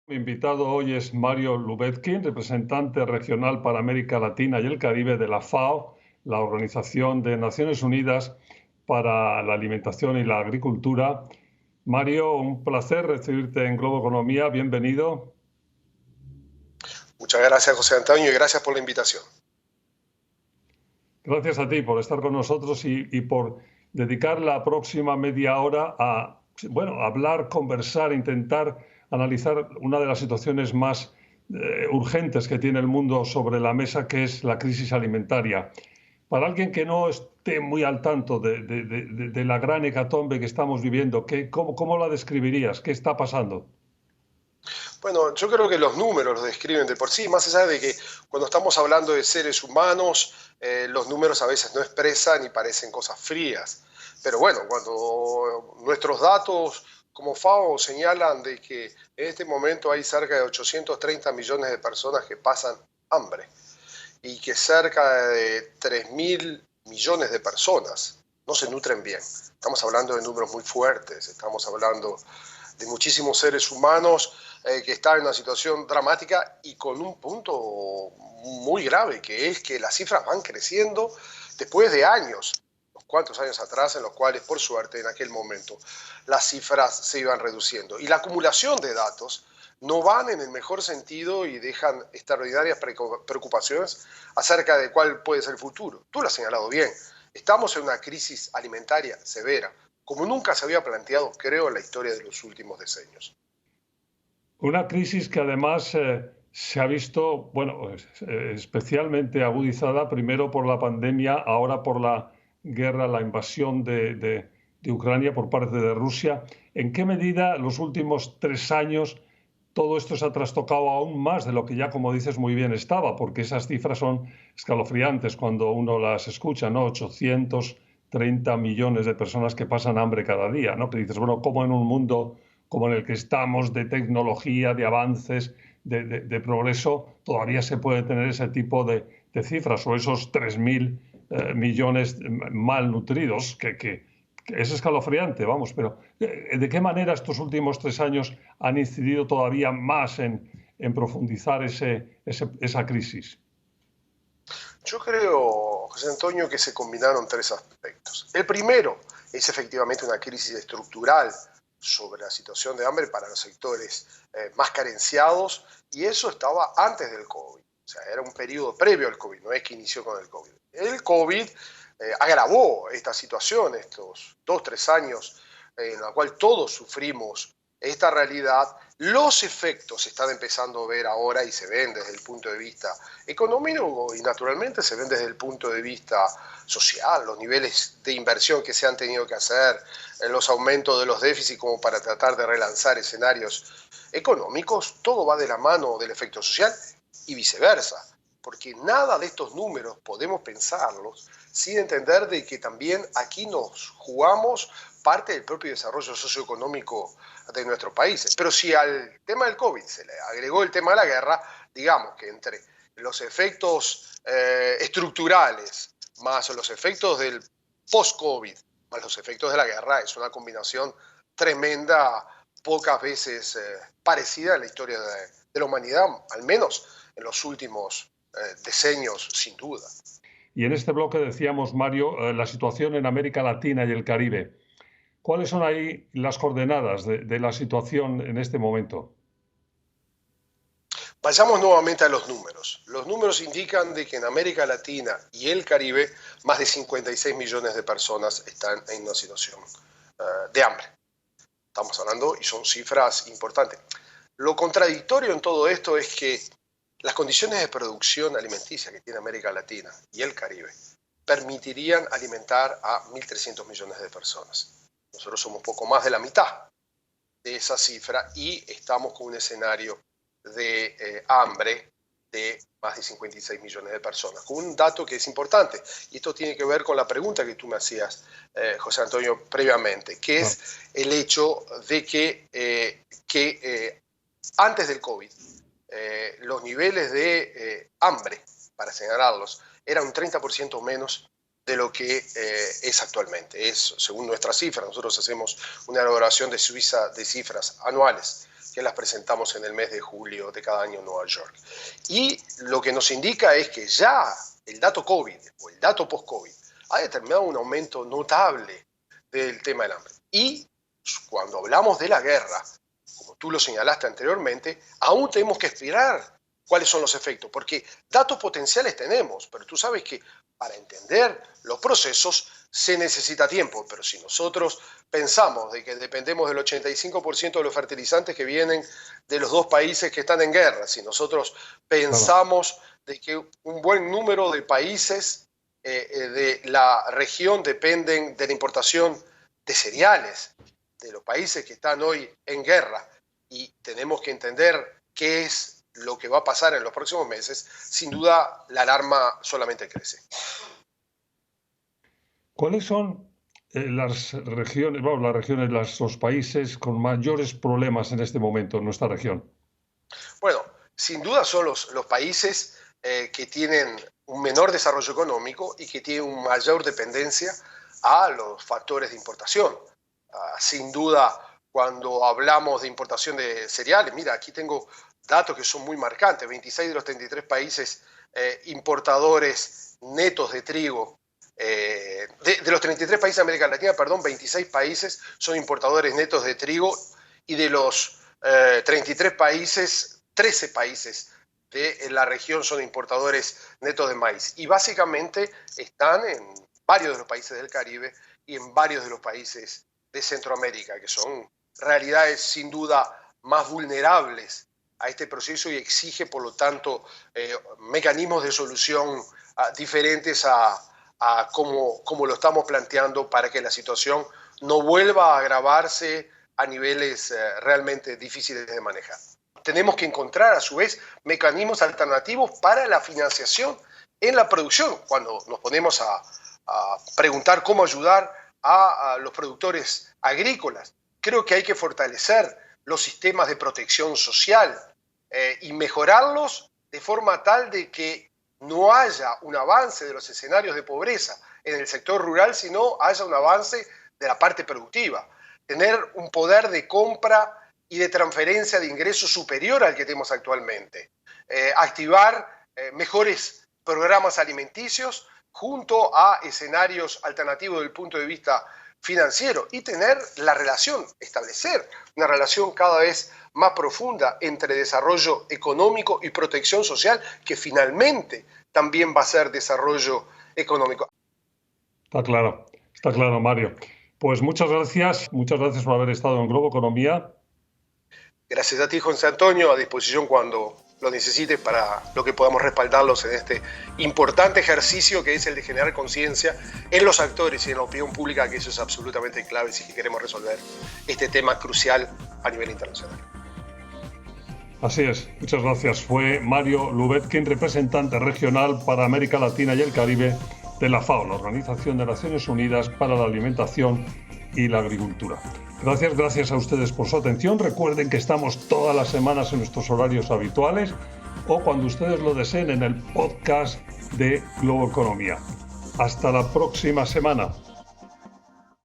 Mi invitado hoy es Mario Lubetkin, representante regional para América Latina y el Caribe de la FAO, la Organización de Naciones Unidas para la Alimentación y la Agricultura. Mario, un placer recibirte en Globo Economía. Bienvenido. Muchas gracias, José Antonio, y gracias por la invitación. Gracias a ti por estar con nosotros y por dedicar la próxima media hora a, bueno, hablar, conversar, intentar analizar una de las situaciones más urgentes que tiene el mundo sobre la mesa, que es la crisis alimentaria. Para alguien que no esté muy al tanto de la gran hecatombe que estamos viviendo, ¿cómo la describirías? ¿Qué está pasando? Bueno, yo creo que los números los describen de por sí, más allá de que cuando estamos hablando de seres humanos, los números a veces no expresan y parecen cosas frías. Pero bueno, cuando nuestros datos como FAO señalan de que en este momento hay cerca de 830 millones de personas que pasan hambre y que cerca de 3.000 millones de personas no se nutren bien. Estamos hablando de números muy fuertes, estamos hablando de muchísimos seres humanos que están en una situación dramática y con un punto muy grave, que es que las cifras van creciendo después de años, unos cuantos años atrás, en los cuales, por suerte, en aquel momento, las cifras se iban reduciendo. Y la acumulación de datos no van en el mejor sentido y dejan extraordinarias preocupaciones acerca de cuál puede ser el futuro. Tú lo has señalado bien, estamos en una crisis alimentaria severa, como nunca se había planteado, creo, en la historia de los últimos decenios. Una crisis que además se ha visto, bueno, especialmente agudizada primero por la pandemia, ahora por la guerra, la invasión de Ucrania por parte de Rusia. ¿En qué medida los últimos 3 años todo esto se ha trastocado aún más de lo que ya, como dices, muy bien estaba? Porque esas cifras son escalofriantes cuando uno las escucha, ¿no? 830 millones de personas que pasan hambre cada día, ¿no? Que dices, bueno, ¿cómo en un mundo como en el que estamos, de tecnología, de avances, de progreso, todavía se puede tener ese tipo de cifras o esos 3.000 millones malnutridos, que es escalofriante, vamos, pero ¿de qué manera estos últimos 3 años han incidido todavía más en profundizar esa crisis? Yo creo, José Antonio, que se combinaron tres aspectos. El primero es efectivamente una crisis estructural sobre la situación de hambre para los sectores más carenciados, y eso estaba antes del COVID. O sea, era un periodo previo al COVID, no es que inició con el COVID. El COVID agravó esta situación, estos 2, 3 años en la cual todos sufrimos esta realidad. Los efectos se están empezando a ver ahora y se ven desde el punto de vista económico y naturalmente se ven desde el punto de vista social, los niveles de inversión que se han tenido que hacer, los aumentos de los déficits como para tratar de relanzar escenarios económicos, todo va de la mano del efecto social y viceversa, porque nada de estos números podemos pensarlos sin entender de que también aquí nos jugamos parte del propio desarrollo socioeconómico de nuestros países. Pero si al tema del COVID se le agregó el tema de la guerra, digamos que entre los efectos estructurales más los efectos del post-COVID, más los efectos de la guerra, es una combinación tremenda, pocas veces parecida en la historia de la humanidad, al menos en los últimos decenios, sin duda. Y en este bloque decíamos, Mario, la situación en América Latina y el Caribe. ¿Cuáles son ahí las coordenadas de la situación en este momento? Vayamos nuevamente a los números. Los números indican de que en América Latina y el Caribe más de 56 millones de personas están en una situación de hambre. Estamos hablando y son cifras importantes. Lo contradictorio en todo esto es que las condiciones de producción alimenticia que tiene América Latina y el Caribe permitirían alimentar a 1.300 millones de personas. Nosotros somos poco más de la mitad de esa cifra y estamos con un escenario de hambre de más de 56 millones de personas. Con un dato que es importante, y esto tiene que ver con la pregunta que tú me hacías, José Antonio, previamente, que es el hecho de que antes del COVID, los niveles de hambre, para señalarlos, eran un 30% menos de lo que es actualmente. Es, según nuestras cifras, nosotros hacemos una elaboración de Suiza de cifras anuales, que las presentamos en el mes de julio de cada año en Nueva York. Y lo que nos indica es que ya el dato COVID o el dato post-COVID ha determinado un aumento notable del tema del hambre. Y cuando hablamos de la guerra, como tú lo señalaste anteriormente, aún tenemos que esperar cuáles son los efectos, porque datos potenciales tenemos, pero tú sabes que para entender los procesos se necesita tiempo, pero si nosotros pensamos de que dependemos del 85% de los fertilizantes que vienen de los dos países que están en guerra, si nosotros pensamos de que un buen número de países de la región dependen de la importación de cereales, de los países que están hoy en guerra, y tenemos que entender qué es lo que va a pasar en los próximos meses, sin duda la alarma solamente crece. ¿Cuáles son las regiones, los países con mayores problemas en este momento en nuestra región? Bueno, sin duda son los países que tienen un menor desarrollo económico y que tienen una mayor dependencia a los factores de importación. Sin duda, cuando hablamos de importación de cereales, mira, aquí tengo datos que son muy marcantes. 26 de los 33 países importadores netos de trigo, de los 33 países de América Latina, 26 países son importadores netos de trigo, y de los 33 países, 13 países de la región son importadores netos de maíz. Y básicamente están en varios de los países del Caribe y en varios de los países de Centroamérica, que son realidades sin duda más vulnerables a este proceso y exige, por lo tanto, mecanismos de solución diferentes a como lo estamos planteando, para que la situación no vuelva a agravarse a niveles realmente difíciles de manejar. Tenemos que encontrar, a su vez, mecanismos alternativos para la financiación en la producción. Cuando nos ponemos a preguntar cómo ayudar a los productores agrícolas, creo que hay que fortalecer los sistemas de protección social y mejorarlos de forma tal de que no haya un avance de los escenarios de pobreza en el sector rural, sino haya un avance de la parte productiva. Tener un poder de compra y de transferencia de ingresos superior al que tenemos actualmente. Activar mejores programas alimenticios junto a escenarios alternativos desde el punto de vista financiero, y tener la relación, establecer una relación cada vez más profunda entre desarrollo económico y protección social, que finalmente también va a ser desarrollo económico. Está claro, Mario. Pues muchas gracias por haber estado en Globo Economía. Gracias a ti, José Antonio, a disposición cuando lo necesites para lo que podamos respaldarlos en este importante ejercicio que es el de generar conciencia en los actores y en la opinión pública, que eso es absolutamente clave si queremos resolver este tema crucial a nivel internacional. Así es, muchas gracias. Fue Mario Lubetkin, representante regional para América Latina y el Caribe de la FAO, la Organización de Naciones Unidas para la Alimentación y la Agricultura. Gracias a ustedes por su atención. Recuerden que estamos todas las semanas en nuestros horarios habituales o cuando ustedes lo deseen en el podcast de Globo Economía. Hasta la próxima semana.